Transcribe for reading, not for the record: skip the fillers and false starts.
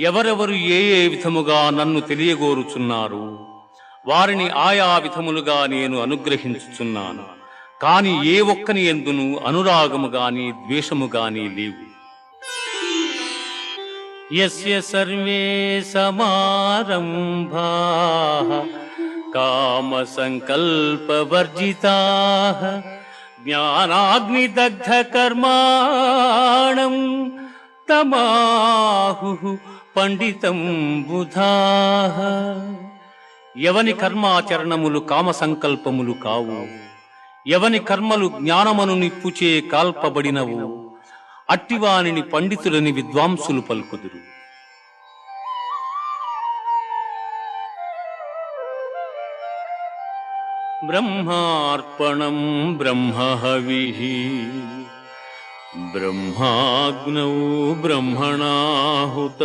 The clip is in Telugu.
ఎవరెవరు ఏ ఏ విధముగా నన్ను తెలియగోరుచున్నారు వారిని ఆయా విధములుగా నేను అనుగ్రహించుచున్నాను. కాని ఏ ఒక్కని యందును అనురాగము గాని ద్వేషము గాని లేవు. యస్య సర్వే సమారంభాః కామ సంకల్ప వర్జితాః జ్ఞానాగ్నిదగ్ధ కర్మాణం తమాహుః పండితం బుధాః. ఎవని కర్మాచరణములు కామ సంకల్పములు కావు, ఎవని కర్మలు జ్ఞానమను నిప్పుచే కాల్పబడినవు, అట్టివానిని పండితులని విద్వాంసులు పలుకుదురు. బ్రహ్మార్పణం బ్రహ్మహవిః బ్రహ్మాగ్నౌ బ్రహ్మణాహుతం